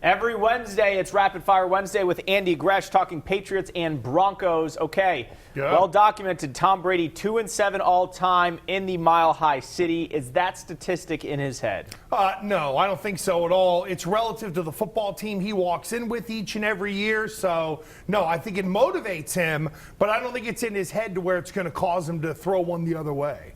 Every Wednesday, it's Rapid Fire Wednesday with Andy Gresh talking Patriots and Broncos. Okay, well documented. Tom Brady 2-7 all time in the Mile High City. Is that statistic in his head? No, I don't think so at all. It's relative to the football team he walks in with each and every year. So, no, I think it motivates him, but I don't think it's in his head to where it's going to cause him to throw one the other way.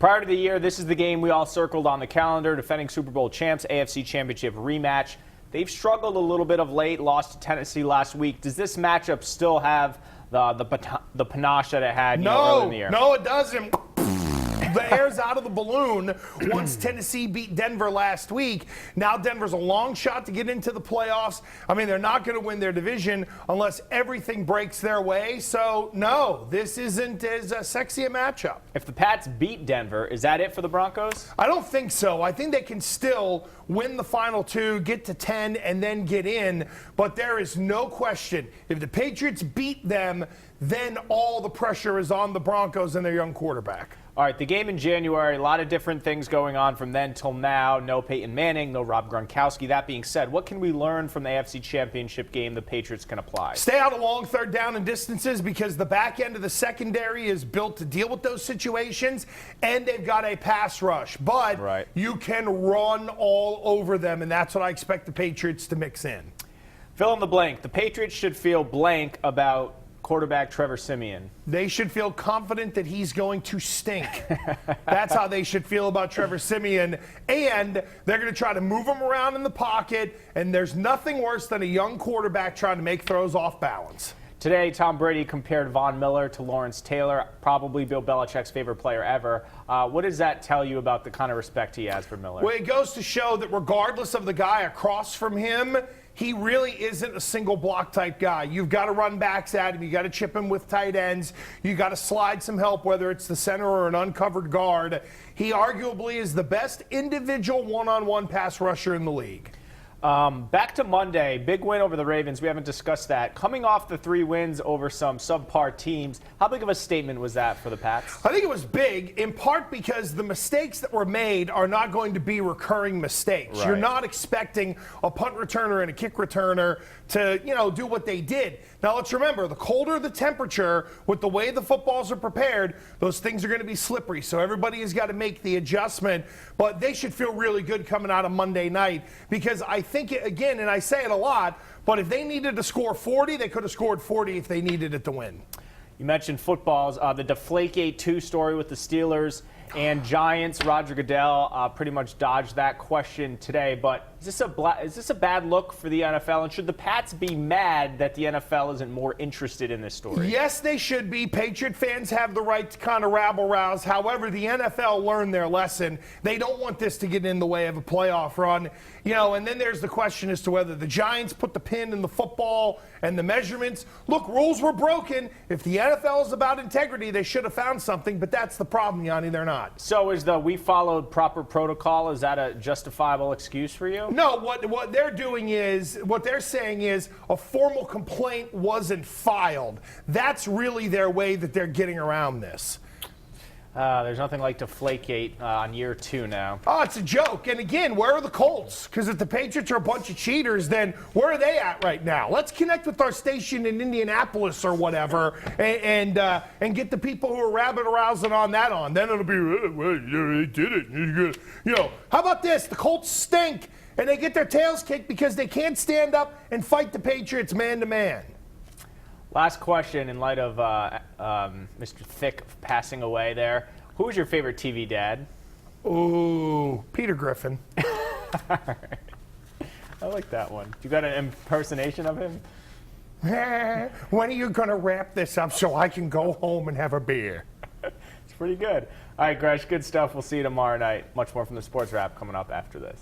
Prior to the year, this is the game we all circled on the calendar. Defending Super Bowl champs, AFC Championship rematch. They've struggled a little bit of late, lost to Tennessee last week. Does this matchup still have the panache that it had early in the year? No, it doesn't. The air's out of the balloon once Tennessee beat Denver last week. Now Denver's a long shot to get into the playoffs. I mean, they're not going to win their division unless everything breaks their way. So, no, this isn't as sexy a matchup. If the Pats beat Denver, is that it for the Broncos? I don't think so. I think they can still win the final two, get to 10, and then get in. But there is no question, if the Patriots beat them, then all the pressure is on the Broncos and their young quarterback. All right, the game in January, a lot of different things going on from then till now. No Peyton Manning, no Rob Gronkowski. That being said, what can we learn from the AFC Championship game the Patriots can apply? Stay out of long third down and distances because the back end of the secondary is built to deal with those situations, and they've got a pass rush. But you can run all over them, and that's what I expect the Patriots to mix in. Fill in the blank. The Patriots should feel blank about quarterback Trevor Siemian. They should feel confident that he's going to stink. That's how they should feel about Trevor Siemian. And they're going to try to move him around in the pocket, and there's nothing worse than a young quarterback trying to make throws off balance. Today, Tom Brady compared Von Miller to Lawrence Taylor, probably Bill Belichick's favorite player ever. What does that tell you about the kind of respect he has for Miller? Well, it goes to show that regardless of the guy across from him, he really isn't a single block type guy. You've got to run backs at him. You've got to chip him with tight ends. You've got to slide some help, whether it's the center or an uncovered guard. He arguably is the best individual one-on-one pass rusher in the league. Back to Monday, big win over the Ravens. We haven't discussed that. Coming off the 3 wins over some subpar teams, how big of a statement was that for the Pats? I think it was big, in part because the mistakes that were made are not going to be recurring mistakes. Right. You're not expecting a punt returner and a kick returner to, do what they did. Now, let's remember, the colder the temperature, with the way the footballs are prepared, those things are going to be slippery. So everybody has got to make the adjustment. But they should feel really good coming out of Monday night because I think, again, and I say it a lot, but if they needed to score 40, they could have scored 40 if they needed it to win. You mentioned footballs. The Deflategate 2 story with the Steelers and Giants. Roger Goodell pretty much dodged that question today. But is this a bad look for the NFL? And should the Pats be mad that the NFL isn't more interested in this story? Yes, they should be. Patriot fans have the right to kind of rabble-rouse. However, the NFL learned their lesson. They don't want this to get in the way of a playoff run. And then there's the question as to whether the Giants put the pin in the football and the measurements. Look, rules were broken. If the NFL is about integrity, they should have found something, but that's the problem, Yianni. They're not. So is we followed proper protocol, is that a justifiable excuse for you? No, what they're doing is, what they're saying is a formal complaint wasn't filed. That's really their way that they're getting around this. There's nothing like Deflategate on year 2 now. Oh, it's a joke. And again, where are the Colts? Because if the Patriots are a bunch of cheaters, then where are they at right now? Let's connect with our station in Indianapolis or whatever and get the people who are rabbit arousing on that on. Then it'll be, well, they did it. How about this? The Colts stink, and they get their tails kicked because they can't stand up and fight the Patriots man-to-man. Last question in light of Mr. Thick passing away there. Who was your favorite TV dad? Ooh, Peter Griffin. I like that one. You got an impersonation of him? When are you going to wrap this up so I can go home and have a beer? It's pretty good. All right, Gresh, good stuff. We'll see you tomorrow night. Much more from the Sports Wrap coming up after this.